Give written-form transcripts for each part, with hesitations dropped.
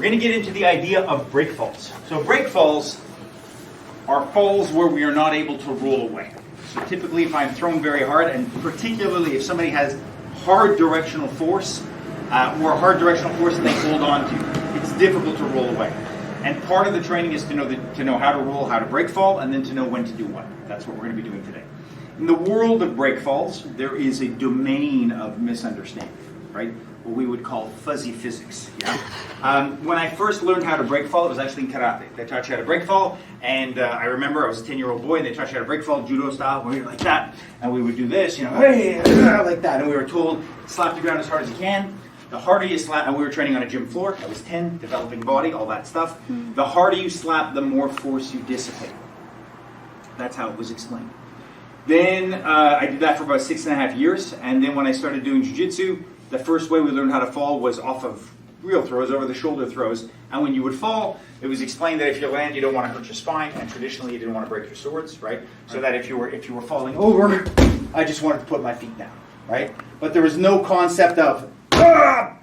We're going to get into the idea of breakfalls. So breakfalls are falls where we are not able to roll away. So typically if I'm thrown very hard, and particularly if somebody has hard directional force, or hard directional force that they hold on to, it's difficult to roll away. And part of the training is to know how to roll, how to break fall, and then to know when to do what. That's what we're going to be doing today. In the world of break falls, there is a domain of misunderstanding, right? What we would call fuzzy physics. Yeah. When I first learned how to break fall, it was actually in karate. They taught you how to break fall, and I remember I was a 10-year-old boy, and they taught you how to break fall, judo style, where you're like that, and we would do this, hey, like that, and we were told slap the ground as hard as you can. The harder you slap, and we were training on a gym floor. I was 10, developing body, all that stuff. The harder you slap, the more force you dissipate. That's how it was explained. Then I did that for about 6.5 years, and then when I started doing jiu-jitsu, the first way we learned how to fall was off of real throws, over the shoulder throws. And when you would fall, it was explained that if you land, you don't want to hurt your spine, and traditionally you didn't want to break your swords, right? So that if you were falling over, I just wanted to put my feet down, right? But there was no concept of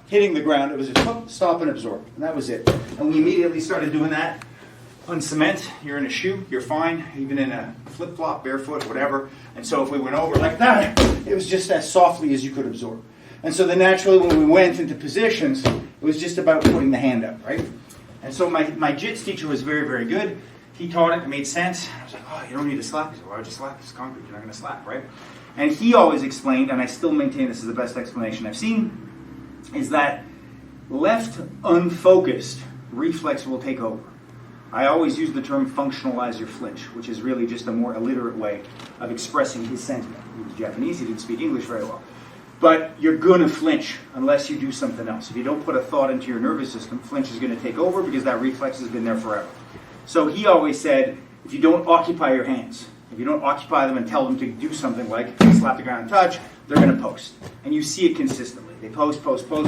hitting the ground. It was just stop and absorb, and that was it. And we immediately started doing that on cement. You're in a shoe, you're fine, even in a flip-flop, barefoot, whatever. And so if we went over like that, it was just as softly as you could absorb. And so then naturally when we went into positions, it was just about putting the hand up, right? And so my jits teacher was very, very good. He taught it, it made sense. I was like, oh, you don't need to slap. He said, why would you slap? It's concrete, you're not going to slap, right? And he always explained, and I still maintain this is the best explanation I've seen, is that left unfocused, reflex will take over. I always use the term functionalize your flinch, which is really just a more illiterate way of expressing his sentiment. He was Japanese, he didn't speak English very well. But you're going to flinch unless you do something else. If you don't put a thought into your nervous system, flinch is going to take over because that reflex has been there forever. So he always said, if you don't occupy your hands, if you don't occupy them and tell them to do something like slap the ground and touch, they're going to post. And you see it consistently. They post,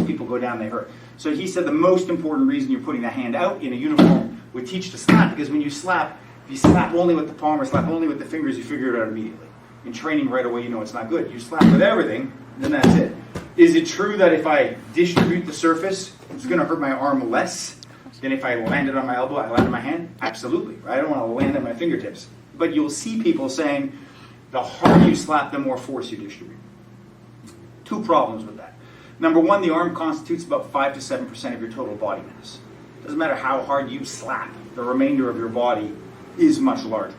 people go down, they hurt. So he said the most important reason you're putting the hand out in a uniform would teach to slap, because when you slap, if you slap only with the palm or slap only with the fingers, you figure it out immediately. In training right away, you know it's not good. You slap with everything, then that's it. Is it true that if I distribute the surface, it's going to hurt my arm less than if I landed on my elbow, I landed on my hand? Absolutely. Right? I don't want to land on my fingertips. But you'll see people saying the harder you slap, the more force you distribute. Two problems with that. Number one, the arm constitutes about 5 to 7% of your total body mass. Doesn't matter how hard you slap, the remainder of your body is much larger.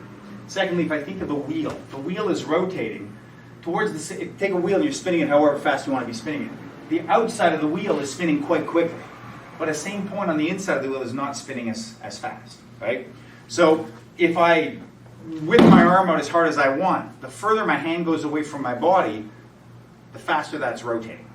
Secondly, if I think of the wheel is rotating towards the, take a wheel and you're spinning it however fast you want to be spinning it. The outside of the wheel is spinning quite quickly, but at the same point on the inside of the wheel is not spinning as fast, right? So if I whip my arm out as hard as I want, the further my hand goes away from my body, the faster that's rotating.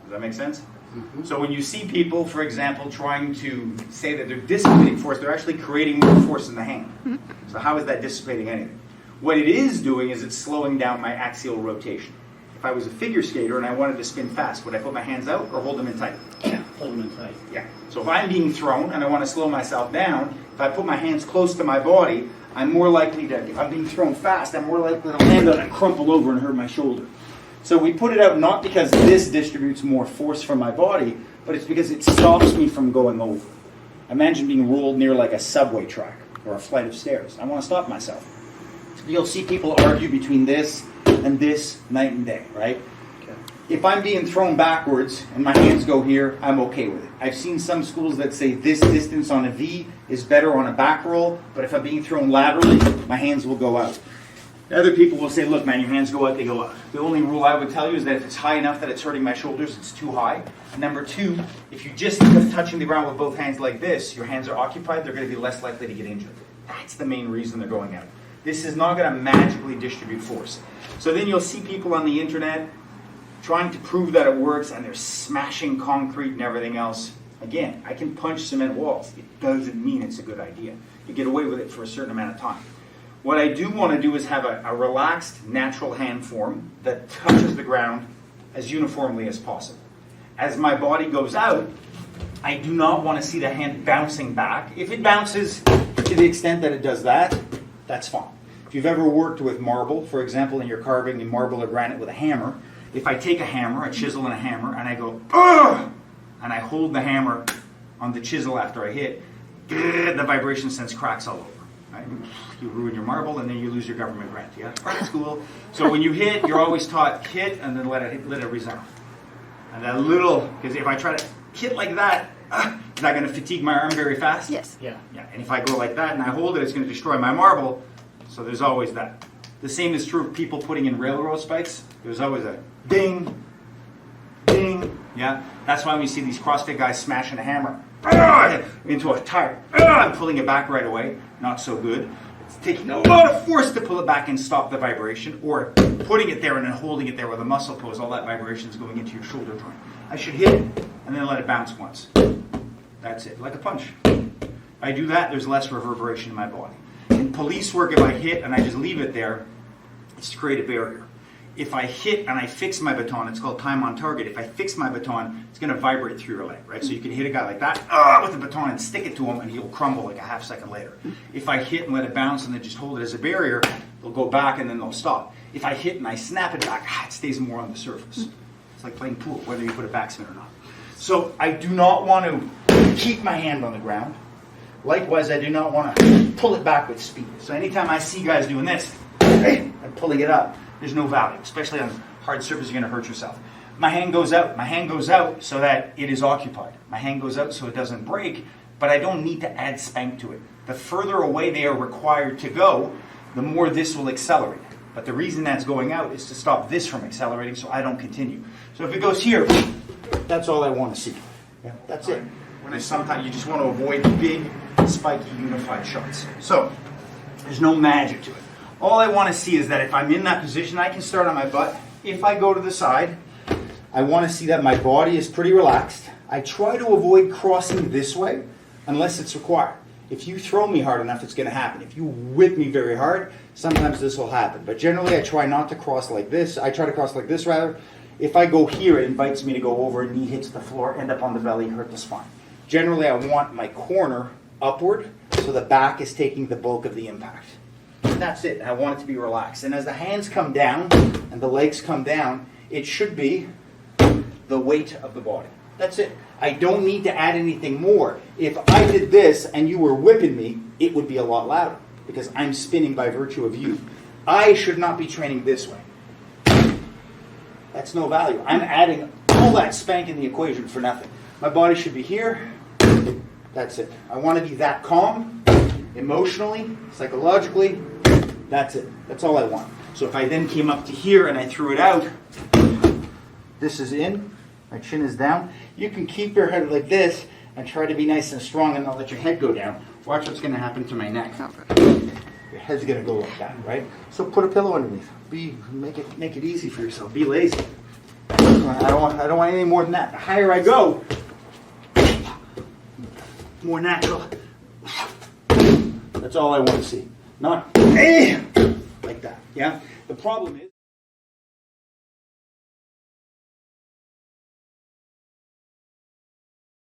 Does that make sense? Mm-hmm. So when you see people, for example, trying to say that they're dissipating force, they're actually creating more force in the hand. Mm-hmm. So how is that dissipating anything? What it is doing is it's slowing down my axial rotation. If I was a figure skater and I wanted to spin fast, would I put my hands out or hold them in tight? Yeah, hold them in tight. Yeah. So if I'm being thrown and I want to slow myself down, if I put my hands close to my body, I'm more likely to, if I'm being thrown fast, I'm more likely to land on and crumple over and hurt my shoulder. So we put it out not because this distributes more force from my body, but it's because it stops me from going over. Imagine being rolled near like a subway track or a flight of stairs. I want to stop myself. You'll see people argue between this and this night and day, right? Okay. If I'm being thrown backwards and my hands go here, I'm okay with it. I've seen some schools that say this distance on a V is better on a back roll, but if I'm being thrown laterally, my hands will go out. Other people will say, look man, your hands go out, they go out. The only rule I would tell you is that if it's high enough that it's hurting my shoulders, it's too high. Number two, if you just keep touching the ground with both hands like this, your hands are occupied, they're going to be less likely to get injured. That's the main reason they're going out. This is not going to magically distribute force. So then you'll see people on the internet trying to prove that it works, and they're smashing concrete and everything else. Again, I can punch cement walls. It doesn't mean it's a good idea. You get away with it for a certain amount of time. What I do want to do is have a relaxed, natural hand form that touches the ground as uniformly as possible. As my body goes out, I do not want to see the hand bouncing back. If it bounces to the extent that it does that, that's fine. If you've ever worked with marble, for example, and you're carving in marble or granite with a hammer, if I take a hammer, a chisel and a hammer, and I go, ugh, and I hold the hammer on the chisel after I hit, the vibration sends cracks all over. Right? You ruin your marble and then you lose your government grant. Yeah, art school. So when you hit, you're always taught hit and then let it resound. And that little, because if I try to hit like that, is that going to fatigue my arm very fast? Yes. Yeah. And if I go like that and I hold it, it's going to destroy my marble. So there's always that. The same is true of people putting in railroad spikes. There's always a ding, ding. Yeah. That's why when you see these CrossFit guys smashing a hammer into a tire and pulling it back right away, not so good. It's taking a lot of force to pull it back and stop the vibration, or putting it there and then holding it there with a muscle pose. All that vibration is going into your shoulder joint. I should hit it and then let it bounce once. That's it, like a punch. If I do that, there's less reverberation in my body. In police work, if I hit and I just leave it there, it's to create a barrier. If I hit and I fix my baton, it's called time on target. If I fix my baton, it's going to vibrate through your leg, right? So you can hit a guy like that with a baton and stick it to him, and he'll crumble like a half second later. If I hit and let it bounce and then just hold it as a barrier, they'll go back and then they'll stop. If I hit and I snap it back, it stays more on the surface. It's like playing pool, whether you put a backspin or not. So I do not want to keep my hand on the ground. Likewise, I do not want to pull it back with speed. So anytime I see guys doing this and pulling it up, there's no value, especially on hard surface, you're going to hurt yourself. My hand goes out. My hand goes out so that it is occupied. My hand goes out so it doesn't break, but I don't need to add spank to it. The further away they are required to go, the more this will accelerate. But the reason that's going out is to stop this from accelerating so I don't continue. So if it goes here, that's all I want to see. Yeah, that's it. When sometimes you just want to avoid big, spiky, unified shots. So there's no magic to it. All I want to see is that if I'm in that position, I can start on my butt. If I go to the side, I want to see that my body is pretty relaxed. I try to avoid crossing this way unless it's required. If you throw me hard enough, it's going to happen. If you whip me very hard, sometimes this will happen. But generally, I try not to cross like this. I try to cross like this, rather. If I go here, it invites me to go over, knee hits the floor, end up on the belly, hurt the spine. Generally, I want my corner upward, so the back is taking the bulk of the impact. And that's it. I want it to be relaxed. And as the hands come down and the legs come down, it should be the weight of the body. That's it. I don't need to add anything more. If I did this and you were whipping me, it would be a lot louder because I'm spinning by virtue of you. I should not be training this way. That's no value. I'm adding all that spank in the equation for nothing. My body should be here. That's it. I want to be that calm, emotionally, psychologically. That's it. That's all I want. So if I then came up to here and I threw it out, this is in, my chin is down. You can keep your head like this and try to be nice and strong and not let your head go down. Watch what's going to happen to my neck. Your head's going to go like that, right? So put a pillow underneath. Make it easy for yourself. Be lazy. I don't want anything more than that. The higher I go, more natural. That's all I want to see. Not like that. Yeah? The problem is